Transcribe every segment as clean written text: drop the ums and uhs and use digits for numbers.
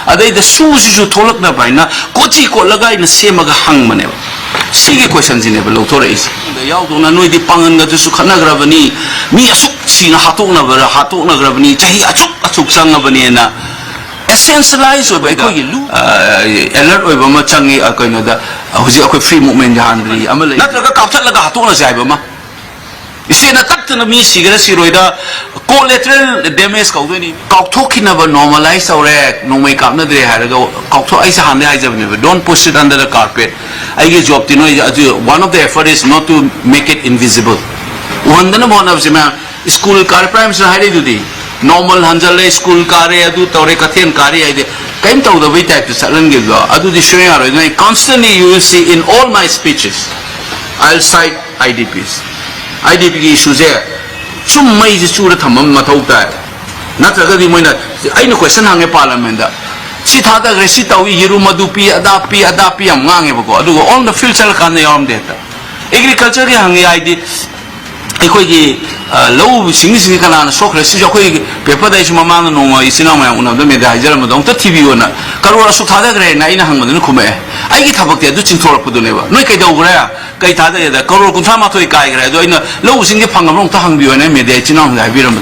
Adai the shoes you tolak na baina, kochi ko lagai na semaga hang mane. Sigi questions in ever lotor is. The Yaudona no di pangan na Sukana Gravani, me a suk sina hatona vera hatona gravani, Tahi achuk sanga banana. Essentialize by alert over Machangi Akoinada, who's a free movement handling. Not like a captain like a hatona Zabama. You see, the captain of me, cigarettes, collateral damage, talking about normalize our act, no make up, no, they had to go. Don't push it under the carpet. I get job, one of the effort is not to make it invisible. One of the school car primes are high duty. Normal Hanjale school car, do Torrekathian car, came to the way type to Salangigo. I do the showing. Constantly, you will see in all my speeches, I'll cite IDPs. IDP issues there. Some major student Matauta. Not a good moment. I know question hang a parliament. Sitata Resita, Yerumadupi, Adapi, and Mangago. All the fields can the arm data. Agriculture hang the ID. Low singing and soccer, paper that is Mamma no is in one of them. The TV owner. Carora Sutada Gray, Naina Hangman Kume. I get Thabak there, Duchin Torpuduneva. No Kaidogrea, Kaitada, the Koro Kuntamato Kai, losing the Pangamon Tahangu and Mediatinum, Iberam.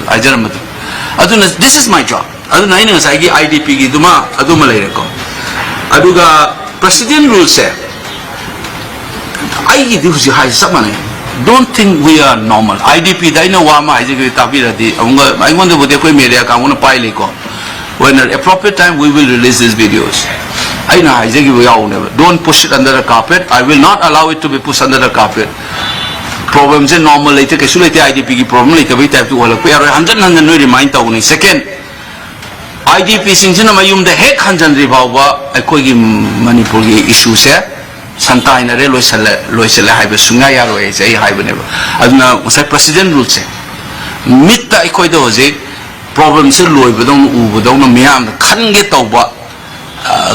This is my job. I don't know, I get IDP Duma, Aduma Lerico. Aduga President rules say, I give you high money. Don't think we are normal. IDP, I know Wama, I wonder what they pay me there. I want to pile it. When at appropriate time, we will release these videos. I know, I don't push it under the carpet. I will not allow it to be pushed under the carpet. Problems are normal later. IDP problem later. We have to all up. We are 100 remind Tony. Second, IDP Sinjana Mayum, the heck 100 Rivawa, I call him Manipur issues here. Santa in a railway Loisella Hive, Sungaya, a hive never. As now, was a president rule say. Meet the eikhoibu problems in Louis, but don't know me, can't get over.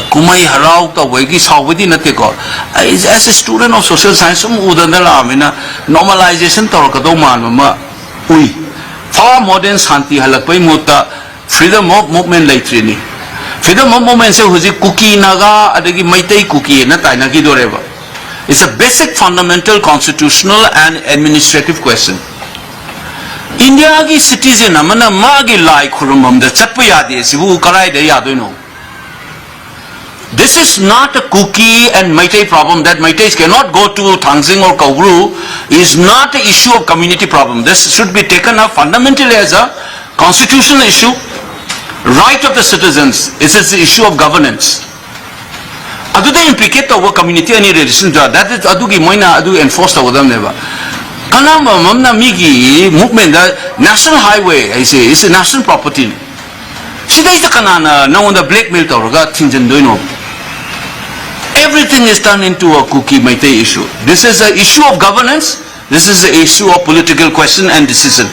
Kumai Harau, the Wagis, how within a take off. As a student of social science, some would allow in a normalization Torcadoma, we far more than Santi Halakwe Muta, freedom of movement like Trini. Freedom of movement say who's a cookie naga, adagi maitei cookie, not Tainaki doreva. It's a basic fundamental constitutional and administrative question. India ki citizen amana magi like kurumam the chapuyadi sivu karai de yaduno. This is not a cookie and maitei problem that maitais cannot go to Tangzing or Kauru is not an issue of community problem. This should be taken up fundamentally as a constitutional issue. Right of the citizens is the issue of governance. Adu the implicate over community any relation to that is adu ki moina adu enforced over them never. Kanama mamna migi movement national highway I say is a national property. Sida is the kanana now on the blackmail toroga tinjan doino. Everything is turned into a cookie maite issue. This is an issue of governance. This is an issue of political question and decision.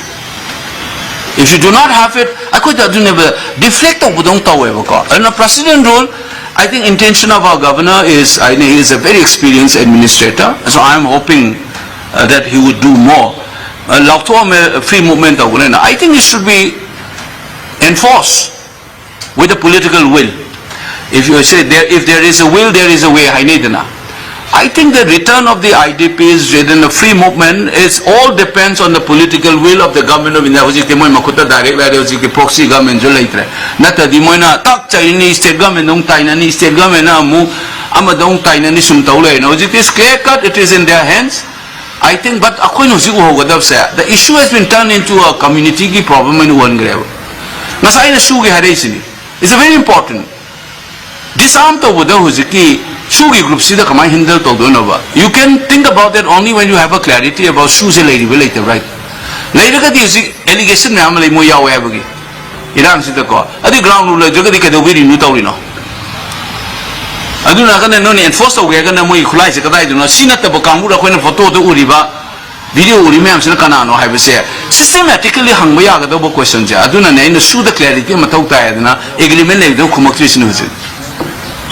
If you do not have it, I could never deflect of Budong Taweva. And a president rule, I think intention of our governor is, I know he is a very experienced administrator, so I am hoping that he would do more. Free movement of I think it should be enforced with a political will. If you say if there is a will, there is a way. I think the return of the IDPs within the free movement is all depends on the political will of the government of India. Direct proxy government later. Not the Moina tak Chinese state government, state government amadong Tainani Sumtaule. It is clear cut, it is in their hands. I think, but the issue has been turned into a community problem in one grave. It's very important. Disarm the Buddha Huziki. Shugi group see the Kamai Hindel Todonova. You can think about that only when you have a clarity about shoes a lady later, right? Later the allegation Namali Moya Wabagi. Iran sit the car. At the ground ruler, Jogadica the Wiri Nutorino. I do not know enforce the wagon and we equalize it. I do not see not the Bokamura when a photo the Uriba video remembers the Canano, I will say. Systematically hung Moyaga double questions. I do not know the shoe the clarity Matota agreement they don't come up to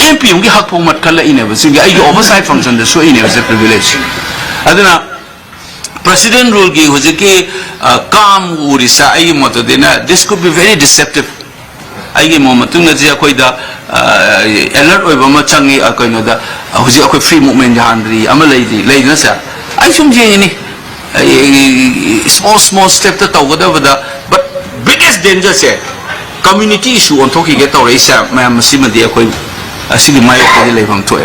MP yung hak po matkala ineva sige ay oversight function the so ineva a privilege aduna president rule gi hojiki kam urisa ay moto dena this could be very deceptive ay gi mo matung na jiya koida alert over machangi akoinoda huji akoi free movement handri ama lady na sa ai sum je ni small step to tawada but biggest danger say community issue on talking get already sa ma masima dia akoi asigi mai ko le phang to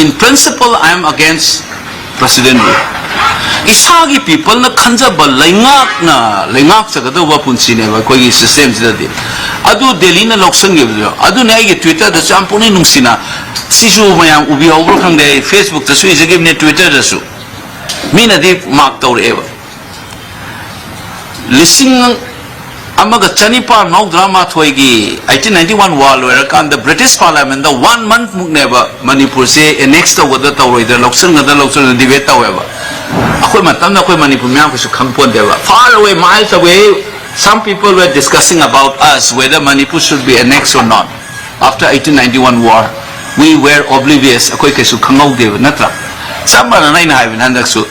in principle I am against President Isagi people na khanjaba lengak chagadawa punsi ne ba koi system sidadi adu Delhi na loksang ge adu ne ai Twitter da champuni nungsina sisu mayam ubi over khang de Facebook ta su isagi ne Twitter da su mina de mark tawre eba lising amaga chanipa nau drama thoigi 1891 war loira kan the British Parliament the 1 month mukneba Manipur se next to wada tawroi the loksang debate taweba akoi matam na koi Manipur myam ko su khangpon deba far away miles away some people were discussing about us whether Manipur should be annexed or not after 1891 war we were oblivious akoi ke su khangau deba natra samana nai na haibin handak su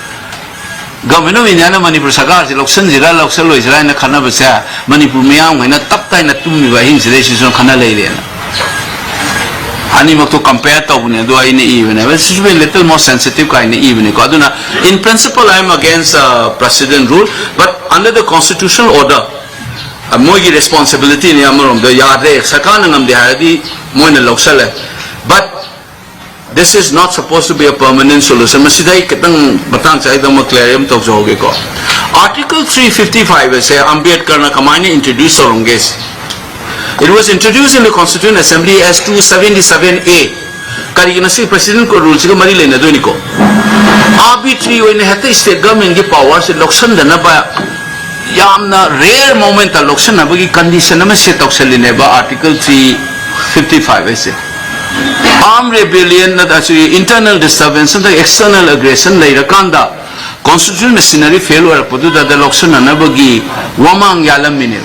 government of India Manipur Sarkar se loksan jira loksal loi jira na khana basa Manipur miyam ngaina tap tai na tummi ba hin sile si son khana lei le na ani mak to compare to ne do ai ne even it should be a little more sensitive kind even ko aduna in principle I am against president rule but under the constitutional order moigi responsibility ne amarom the yade sakana ngam de hadi moina loksal but this is not supposed to be a permanent solution. Masidai kitang batang sa idang maklarium to joge ko. Article 355 say Ambedkar na kamanya introduced Sorongges. It was introduced in the Constituent Assembly as 277A. Kari kinasi President ko rules ko mari lena do niko. Arbitrary when hata state government ki power se lokshan dana ba yamna rare moment a lokshan na bagi condition na se tokseline ba Article 355 say. Armed rebellion, internal disturbance, and external aggression, later kanda constitutional machinery failure padu da election anabagi wamang yalam minil.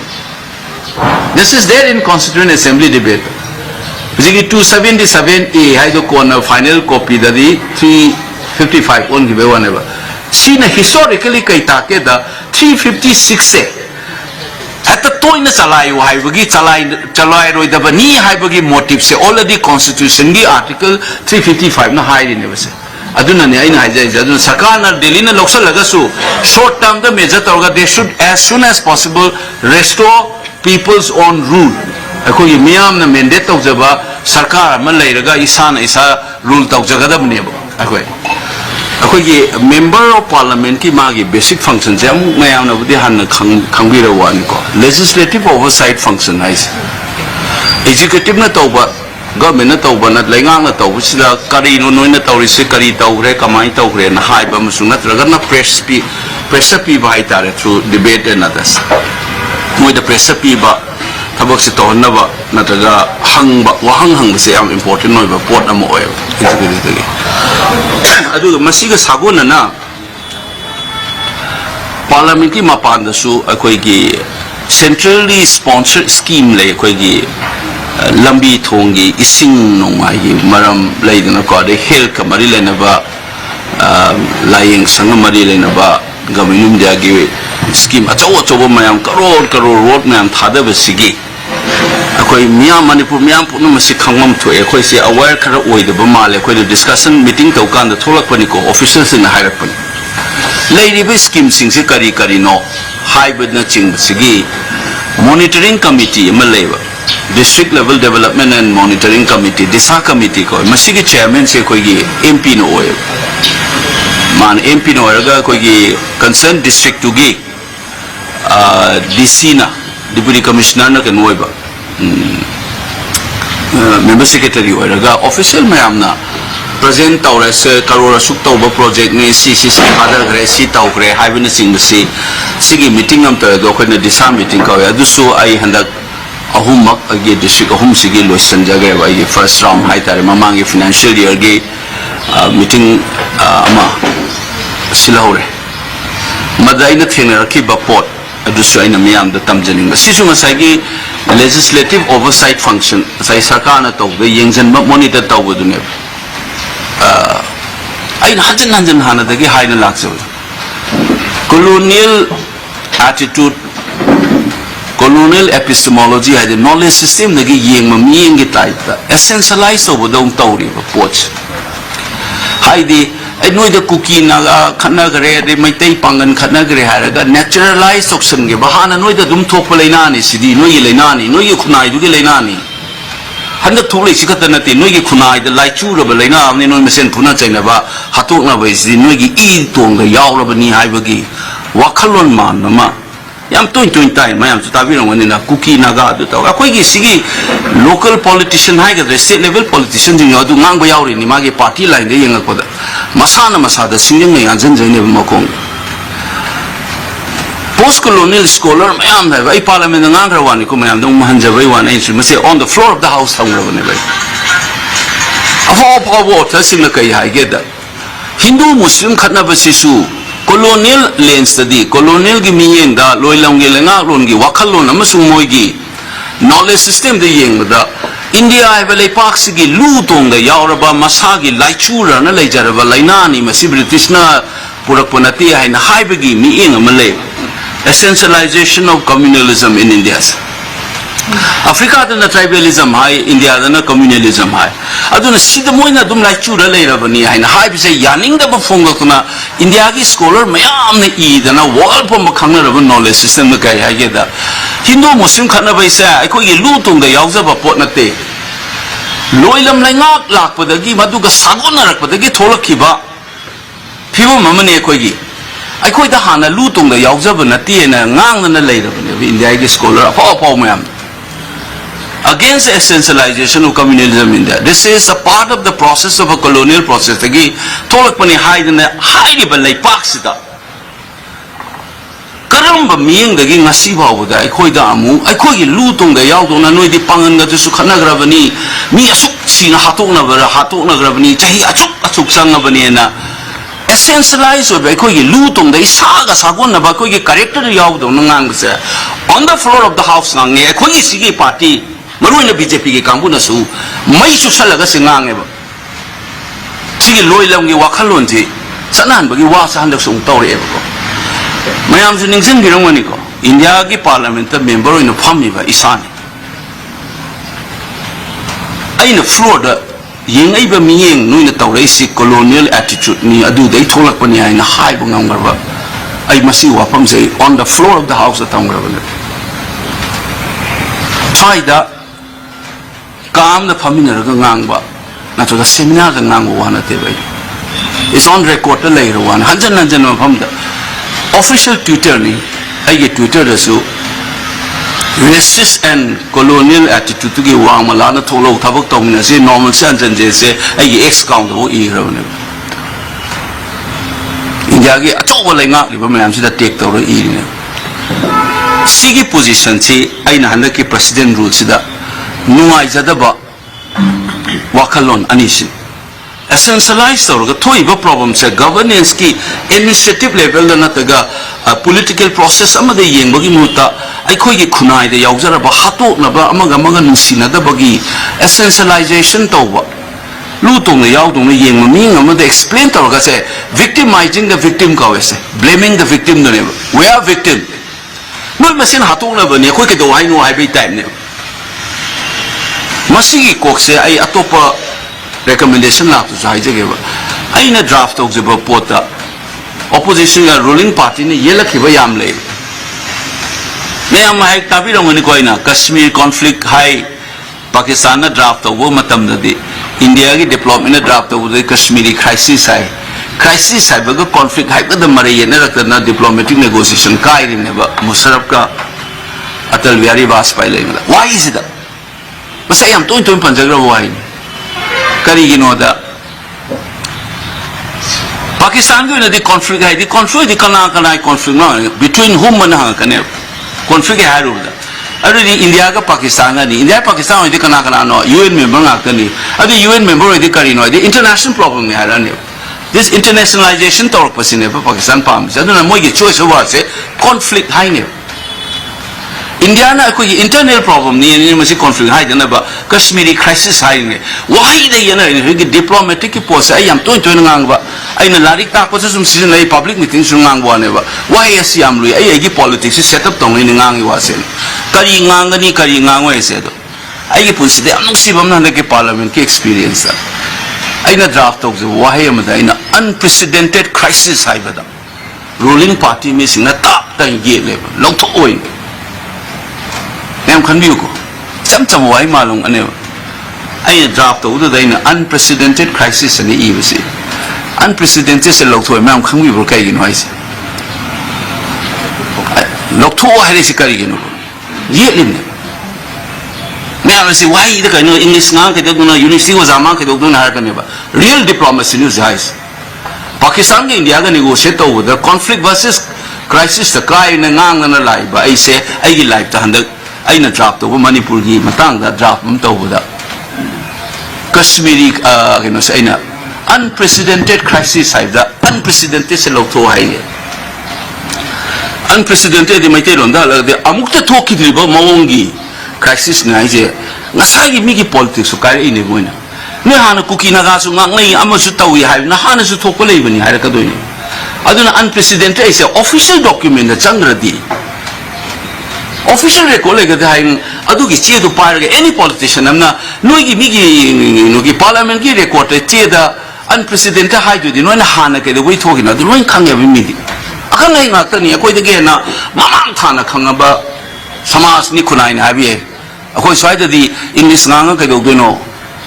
This is there in Constituent Assembly debate. Basically 277A hai do kona final copy da di 355 on give one ever. See na historically kai take da 356 se. At the time chalai haibagi chalai roi da ni haibagi motive se already constitution di article 355 na hai ne base aduna ne aina haijai aduna sarkar na Delhi na loksal laga su short term the major tawga they should as soon as possible restore people's own rule akoi miyam na mandate tawjaba sarkar ma leiraga isana isa rule tawjaga ne akoi member of parliament ki magi basic function jam mayam na budi han khangbira wan ko legislative oversight function is executive na tawba government na tawba na lengang na tawba sila kari no na tawri se kari tawre kamai tawre na hai ba musu na traga na pressure pi ba itare through debate and others moi the pressure pi ba thabak se to na ba na traga hang ba wahang se am important noi ba pot am oil executive adu masiga sagona na parliament ki mapan da su akoi gi centrally sponsored scheme le akoi gi lambi thongi ising nongai gi maram leidana ko de health ka mari le na ba lying sanga mari le na ba government dia gi scheme achaw mayam crore road mayam thada ba sigi akoi miyam Manipur miyam punu masi khangmam thoe akoi se aware khara oidaba male akoi discussion meeting tau kan da tholak pani ko officials in hire pani leiribe scheme sing se kari no hybrid na ching sigi monitoring committee maleba district level development and monitoring committee disa committee ko masigi chairman se koi gi MP no oe man MP no raga koi gi concerned district to gi DC na deputy commissioner na kan oiba member secretary oiraga official mayam na present tawra se karora suk tawba project ne si father gre si tawgre haibina singsi sigi meeting am ta do khona disa meeting ka ya dusu ai handak ahumak age district ahum sigi loisan jage ba ye first round hai tare mamangi financial year ge meeting ama silahore madaina thena rakhi ba pot adusu aina miyam da tamjaning ba sisu masagi legislative oversight function sai sarkar na tawbe yengjan ba monitor tawbu dune aina hanjan hana dagi haina laksa colonial attitude colonial epistemology has the knowledge system that yeng ma miyeng gi type essentialize over the tauri poch haidi ai noi da cookie na khana gare de mai tai pangan khana gare haraga naturalized option ge bahana noi da dum thok leina ni sidi noi gi leina ni noi gi khunai du gi leina ni handa thok le sikata na te noi gi khunai da lai chu ra ba leina ni noi mesen phuna chaina ba hatok na ba sidi noi gi I tong ga yaw ra ba ni hai ba gi wakhalon man ma yam toin tai mayam su tabi rong ni na cookie na ga du ta akoi gi sigi local politician hai ga state level politician jing adu ngang ba yaw ri ni ma gi party line de yeng ko da masa da singjeng ne yan jen ne ma kong post colonial scholar mayam da ai parliament ngang ra wan ko mayam dong man ja bai wan ai ma se on the floor of the house thang ra ne bai aho ta sing na kai hai ge da hindu muslim khatna ba si su colonial lens study colonial gi miyeng da loilam gi lenga lon gi wakhalon amasung moi gi knowledge system de yeng da india ai balai pak gi lu tong da yauraba masa gi laichura na leijaraba laina ni masi british na purakpanati hai na hai gi miyeng amale essentialization of communalism in india Africa da tribalism hai India da communalism hai aduna sida moina dum lai chura leirabani hai na hai bise yaning da bafong na India gi scholar mayam ne I da na world pom khangna rab knowledge system ga kai hai da Hindu Muslim khana bai sa ai ko gi lu tung da yauza ba pot na te loilam lai ngak lak pa da gi madu ga sagon na rak pa da gi tholak ki ba phibo mamane ko gi ai ko da hana lu tung da yauza ba na te na ngang na leirabani India gi scholar pa mayam against the essentialization of communalism in India. This is a part of the process of a colonial process. Again, tholak pani hide in the highly balai paksida. Karamba miyeng dagi ngasi bawo da aikoi da amu aikoi gi lutong da yaw do na noi di pangan ga su khana grabani mi asuk sina hatok na grabani chahi achuk sang na bani na essentialize of aikoi gi lutong da isa ga sagon na ba koi gi character yaw do na ngang se on the floor of the house ngang ne aikoi gi sigi party Maruina BJP ki kampu na su mai su salaga singang eba sigi loi lam gi wakhalon ji sanan bagi wa sa handak sung tawre eba ko mayam su ningsing gi rongani ko India ki parliament member in phami ba isani aina floor da yeng ai ba miyeng nuina tawre si colonial attitude ni adu dai tholak pani aina hai bu ngam garba ai masi wa pham sei on the floor of the house atang garba faida Kam the familiar gangba, not to the seminar gang one at the way. It's on record later one, Hanjan from the official Twitter, I get Twitter as you racist and colonial attitude to give Wamalana Tolo Thabak Tomina, normal sense and they say, I ex count the era. In Yagi, a toweling up, if a man should take the evening. Sigi position, say, I know President rules that. Nuai zadaba wakalon anisin essentialize or toy problem se governance ki initiative level na taga political process amade yeng bagi muta ai khoi gi khunai de yaujara ba hatok na ba amaga nunsina da bagi essentialization tawba lu tong na yaw tong na yeng ma mi ngam de explain tor ga se victimizing the victim ka we se blaming the victim no ne we are victim noi masin hatok na ba ne khoi ke do hai no hai be time ne Masigi kokse ai atopa recommendation la tu sai jage ba ai na draft ok jeba pota opposition ga ruling party ne yela khiba yam le me am hai tabi rong ni koina Kashmir conflict hai Pakistan na draft ok matam da di India gi development na draft ok Kashmiri crisis hai ba conflict hai ka da mare ye na rak na diplomatic negotiation kai ne ba Musharraf ka Atal Bihari Vajpayee le why is it Mas I am to panjagra wine. Kariginoda Pakistan go the conflict, the conflict, the Kana conflict between whom and Hankane conflict Haruda. Already India, Pakistan, India, Pakistan, the Kana no, UN member Nakani, the UN member of the Karino, the international problem had on you. This internationalization talk was in Pakistan palms. I don't know what your choice was, conflict high. India na ko internal problem ni masi conflict hai na ba Kashmiri crisis hai ne why de yana ni diplomatic ki post ai yam toin ngang ba ai na larik ta ko sum season ai public meeting sum ngang ba ne ba why asiam lui ai gi politics set up tong ni ngang wa sen kari ngang wa se do ai gi pun si de amung si bam na ke parliament ki experience ai na draft of the why am da ina unprecedented crisis hai ba da ruling party mi sing na tap tan ye le long to oi em khan bi ko cham wai malung ane ai draft to da ina unprecedented crisis ani e basi unprecedented se long to em khan bi bro kai gi no ai se long to hai se kari gi no ye lim ne me am se why da kai no english ngang ke do no university wa zaman ke do no har kan ba real diplomacy news hai Pakistan ke India ka negotiate to the conflict versus crisis the kai na ngang na lai ba ai se ai gi life ta handak ai na draft to Manipur gi matangda draft mum to da Kashmiri ke no sai na unprecedented crisis hai da unprecedented se lok tho hai unprecedented de mai te ron da la de amuk ta thok ki ba mawong gi crisis na ai je ngasai gi mi gi politics so kai ne boina ne hana kuki na ga su ngang nei amasu tawi hai na hana su thok lei bani hai ka doi aduna unprecedented is official document da changradi official record like the hang adu ki che do par any politician amna noi gi mi gi no gi parliament gi record che da unprecedented hai ju di no na hana ke de wei thogi na du noi khang ya mi mi akang ngai ngak ta ni akoi de ge na mamang thana khang ba samas ni khunai na bi akoi swai da di english ngang ke do no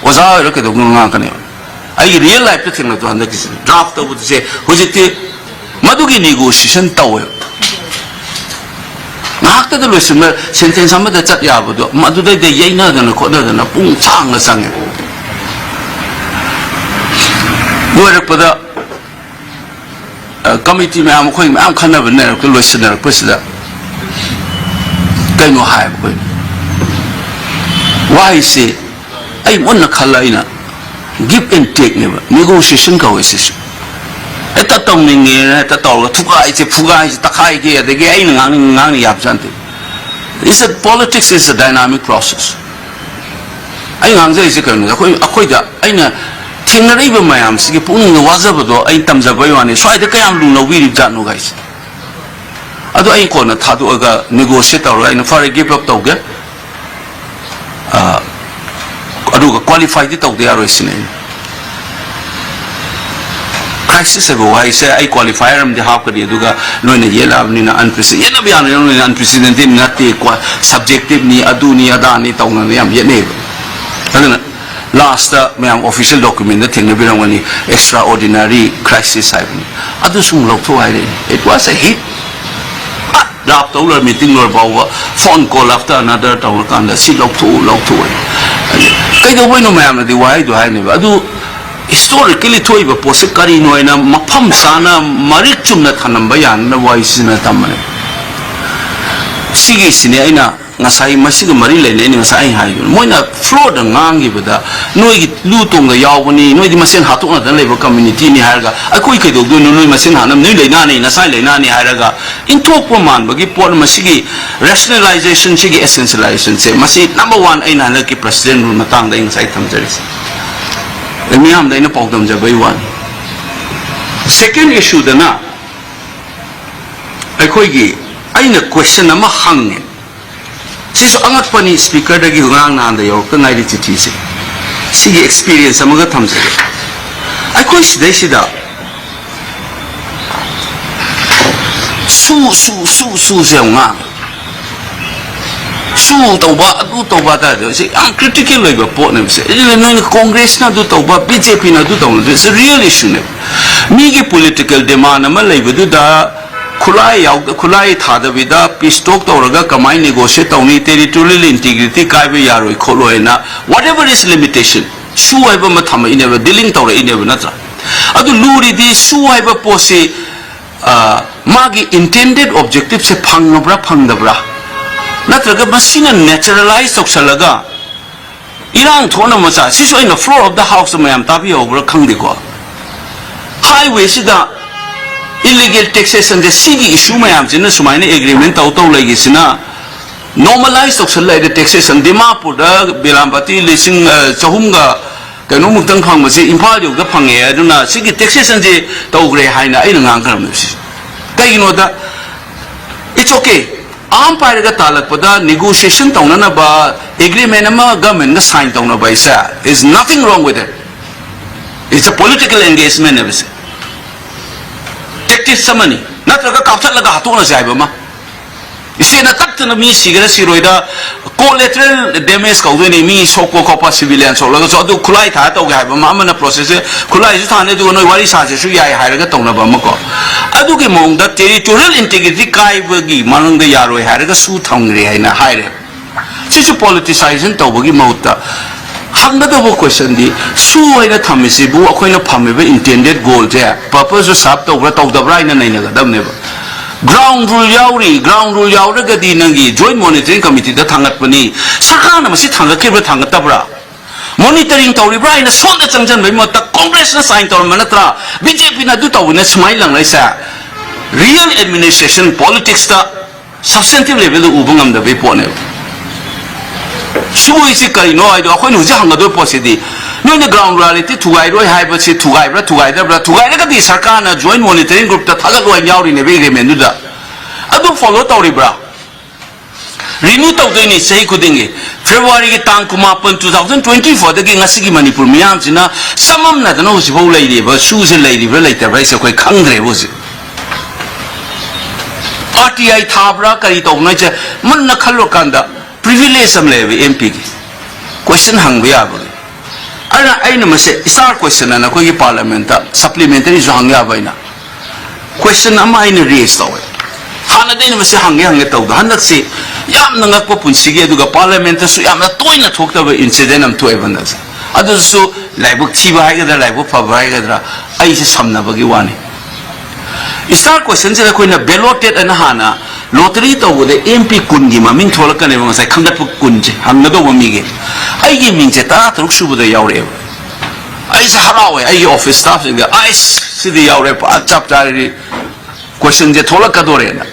oza ro ke do ngang ka ne ai real life te thing na to handa ki draft to bu se hojiti madu gi negotiation taw ngakta da lo sima sentence amma da chat ya bu do madu da yai na da na ko da na pung chang na sang e bo ra pa da committee me am khoi me am khana ba ne ko lo sina ko sida kai no hai ko why say ai mon na khala ina give and take ne ba negotiation ka we sis eta tong ni nge eta tol thuka ai che phuga ai ta khai ke de ge ai ngang ni yap jante is a politics is a dynamic process ai ngang je se kan akoi da ai na thing na ri ba mayam si ke pung ni wa za ba do ai tam za ba yo ne swai de kayam lu no wi ri jan no guys ado ai ko na tha do ga negotiate ta ai na for give up to ge adu ga qualify di to de aro sine crisis abo why say I qualifier am the half kadi aduga no na yela ni na unprecedented yena bian no na unprecedented na te subjective ni adu ni ada ni taw na yam yene adana last me am official document the thing na birang ni extraordinary crisis hai ni adu sung lok tho hai it was a hit draft to meeting lor bawa phone call after another taw kan da si lok tho kai do no me am di why do hai ni adu historically toy ba pose kari no ina mafam sana marik chumna thanam bayan na waisina tamane sigi sine ina ngasai masig mari le ne ngasai hai moina floor da ngangi bada noi gi lu tong da yawni noi di masen hatu na dan lebo community ni harga akoi kai do noi masen hanam noi leina ni nasai leina ni harga in talk man bagi por masigi rationalization sigi essentialization se masi number 1 aina na ki president ru matang da insight thamjari me am da ina pawdam ja bai wan second issue da na akoi gi aina question ama hang si so angat pani speaker da gi ngang na da yo ka ngai ri chithi se si gi experience ama ga tham se akoi sidai sida su se nga su touba adu touba da se am critical like po ne se no congress na du touba bjp na du touba it's a real issue ne mi gi political demand ama leibu du da khulai thada vida peace talk toraga kamai negotiate tawni territorial integrity kai be yaroi kholo ena whatever is limitation su haiba ma thama ine dealing tawra ine na tra adu luri di su haiba pose magi intended objective se phangabra phangdabra natraga masina naturalize toksalaga irang thona macha sisu in the floor of the house mayam tabi over khangdi ko highway sida illegal taxation the city issue mayam jina sumaina agreement taw lagi sina normalize the taxation. Dimapur, Bilambati, Lissing, Chahunga, Kanumutang Pangasi, Impalio, the Pange, Duna, Sigi taxation, Togre, Haina, in Ankamus. You know that it's okay. Umpire the Talakpada negotiation Taunaba agreement government signed on by sa. There's nothing wrong with it. It's a political engagement. Tactics some money. Not like a captain like a Hatuna Zabama. You see, the captain of me, Siroida, collateral damage, me, so called civilians, so do collide hat or have a mamma process, collide to do no worry, such as I had a tonabamako. I do get among that territorial integrity, Kai Bergi, Manung the Yaro had a suit hungry and a higher. Such a politicizing Tobagi Mota. Another question the Sue in a Tamisibu, a coin of Pamiba intended goal there. Purpose was up over the Rhine and never. Ground rule yauri gadi nangi joint monitoring committee the Tangatpani Sakana Masit Hangakibra Tangatabra monitoring Tauribra in a Sonda Chanjan Mota Congress signed on Manatra BJP Naduta when a smile and Lisa real administration politics substantive level of Ubungam the Vipone. So is it no idea when you hang a door possibly. No, the ground reality to I have to Ibra to either to the Sakana joint monitoring group that Tagalo and Yauri in a very menuda. I don't follow Tauribra. Renew Taudini say Kudingi. February Tankumapan 2020 for the King Asigi Manipur Miamsina. Some of them knows who lady, but shoes a lady related race of quick hungry was it. RTI Tabra Karito Nature Manna Kalokanda privilege some levy MP. Question hungry. I know star question and a quick parliament supplementary Zangavina. Question am I in a race though? Hanadin was hanging at the Handaxi, Yam Nangapun Sige to the parliament, so I'm not doing a talk about incident to evidence. Others so like Tiba, like Pavagadra, I just some Navagiwani. Star questions are going to belloted and Hana, lottery with the MP Kundima, Min Tolakan, and I can't put Kunji, another one mige. I give me Jetta, Ruxu with the Yaure. I say, Harawe, I office staff in the ice, see the Yaure, a chapter question the Tolakadorena.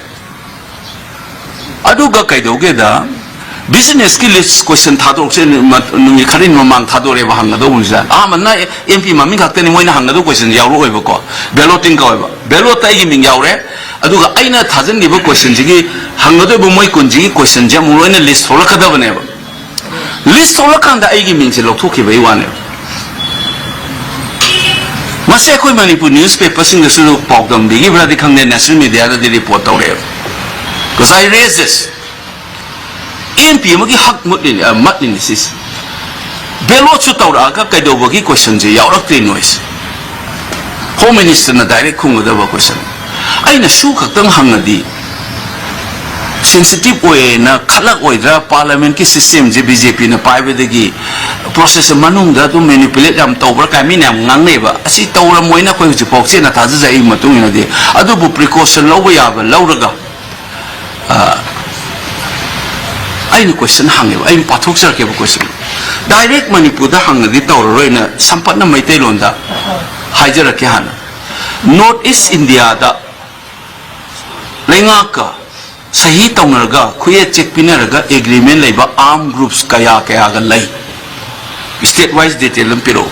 I do Gakaido Geda. Business skills question Tadox and Karin Mamang Tadore Hangadoza. Amana MP Mamika telling when Hangado question Yauro Evoco. Belloting however. Bellota giving Yaure. Aduga Aina Tazan give a question Jigi, Hangado Moikunji question Jamuran list for Lakadavaneva. List for Lakanda Agi means a Lotuki one. Masako Manipur newspapers in the Sulu Pogdom, they give the national media the report out there. Because I raised this. MP magi hak mutlin sis belot su tawra ka kaidobogi question je yawrak tri noise home minister na direct khungda ba question aina su khaktang hangadi sensitive way na khalak oidra parliament ki system je BJP na paibe degi process manung da to manipulate am tawra ka mi nam ngangne ba asi tawra moina khoi ju pokse na thaja jai matung ina de adu bu precaution lawa ya ba lawraga I question hang I'm Patukar question. Direct Manipur the hang the Tauro in a Sampana Maitelonda Hijarakihana. Northeast India the Lengaka Sahita Narga, Kuya Check Pinaraga agreement labor armed groups Kaya Kayaga Lay. State-wise detail and Piro.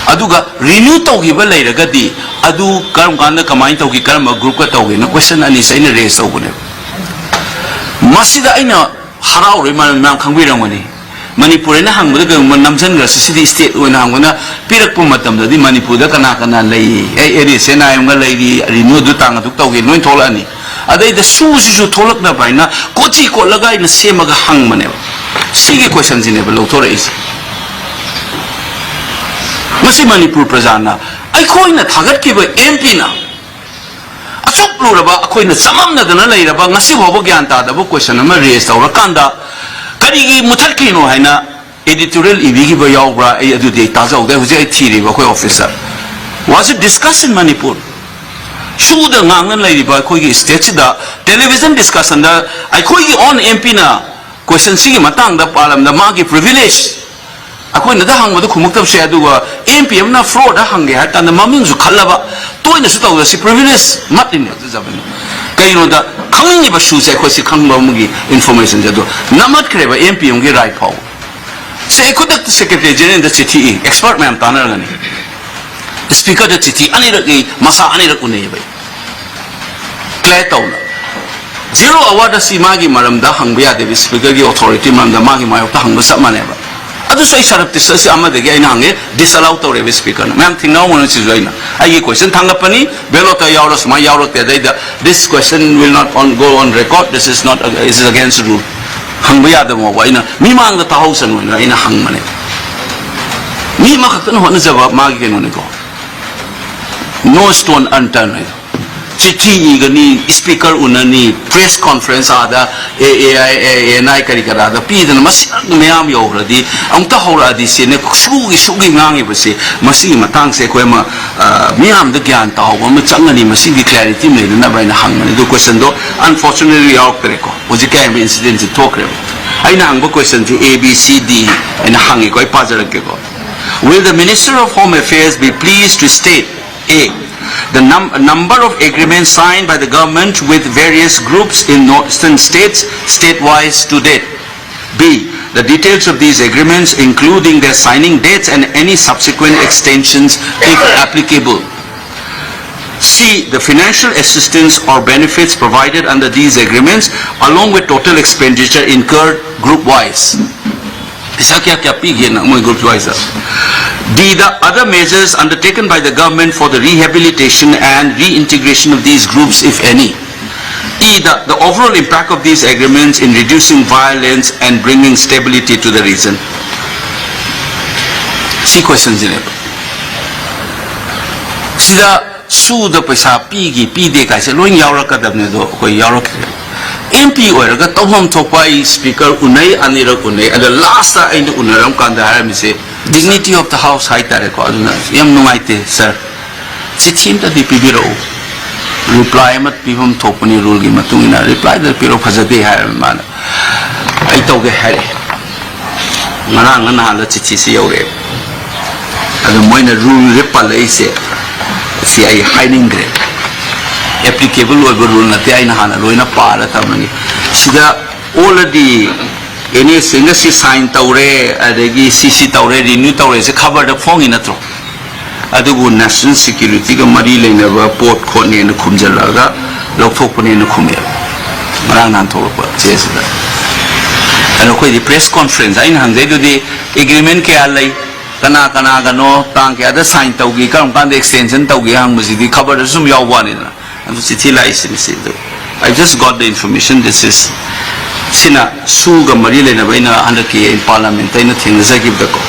Aduga renew Togiba later Gadi Adu Karamkana Kamai Togi Karma group Togi, no question and is in a race over them. Masida aina harau reman mang kangwirangwani Manipur na hang budak namsan gra city state na hanguna pirak pu matam da di Manipur da kana lay eri sena yung lay di renew du tang duk tawge noin tholani adai da su tholak na baina kochi ko lagai na semaga hang mane sige question jine belo thora is masi Manipur prajana ai khoina thagat ki ba MP na Achok Luraba, Aquina, Samam Nadanala, Nasi Hoboganta, the book question, I'm raised over Kanda, Kadi Mutakino, Hana, editorial Ibiba Yagra, Edude Tazo, there was a theory officer. Was it discussed in Manipur? Should the Nangan lady by Kogi states the television discussion that I call you on Empina, question Singgi Matangda Palam, the Magi privilege. Ako na dahang mo do kumuktab siya duwa MPM na fraud dahang gihat and the maming zu kalaba to ina su taw si privilege matin ya zaban Kainoda Kami Bashu say Kosikamagi information Jado. Namat Kreva MP Ungi right power. Say could the Secretary General the city expert man Tanarani. Speaker the city Aniraki Masa Anirakune. Claire Tona. Zero award the Simagi Madam Dahangya, the speaker authority, Madam the Magi Mayota Hangasamaneva. Other say shut up this Amadi Gainange, disallowed to every speaker. Man, think no one is right now. I question Tangapani, Belota Yauros, my Yaurot, this question will not go on record. This is not, this is against the rule. Hangya the Mowaina, Mimang the thousand in a hangmane. Mimaka one is about Magiganonico. No stone unturned. Chichi igani speaker unani press conference ada AI karikara da pi dan mas meyam yogradi amta horadi sene sugi ngangi base masi matang se koema miyam da gyan ta hoba ma changani masi gi clarity me na baina hangani do question do unfortunately yok treko oji kai incident talk re aina angbo question ji ABCD and hangi koi pazar ke ko. Will the Minister of Home Affairs be pleased to state A, the number of agreements signed by the government with various groups in northern states state-wise to date? B, the details of these agreements including their signing dates and any subsequent extensions if applicable. C, the financial assistance or benefits provided under these agreements along with total expenditure incurred group-wise. D, the other measures undertaken by the government for the rehabilitation and reintegration of these groups, if any. E, the overall impact of these agreements in reducing violence and bringing stability to the region. See questions in it. See the SOO the paisa pigi pide kaise loin yauraka dabne do koi yaurok MP oiraga tawham thopai speaker unai anira unai and the last I do unaram kanda haram say dignity of the house high tare ko aduna yam numaite sir chichim ta dipibiro reply mat pibam thopani rule gi matungina reply da piro phajade haram mana ai tawge hare ngana ngana la chichi se yaure adu moina rule repalai se si ai hiding grade applicable over rule na te ai na hana loina para tamani sida already any single si sign taure adegi cc taure renew taure se cover the phone in atro adugu national security ga mari leina ba port khone na khumjalaga lokthok pane na khumya marang nan thoro pa chesida ano koi di press conference ai na hangai do di agreement ke alai kana gano tang ke ada sign taugi kam kan extension taugi hang masidi cover sum yawani na and city license do I just got the information. This is sina SOO ga mari le na baina under ke in parliament ai na thing za give the ko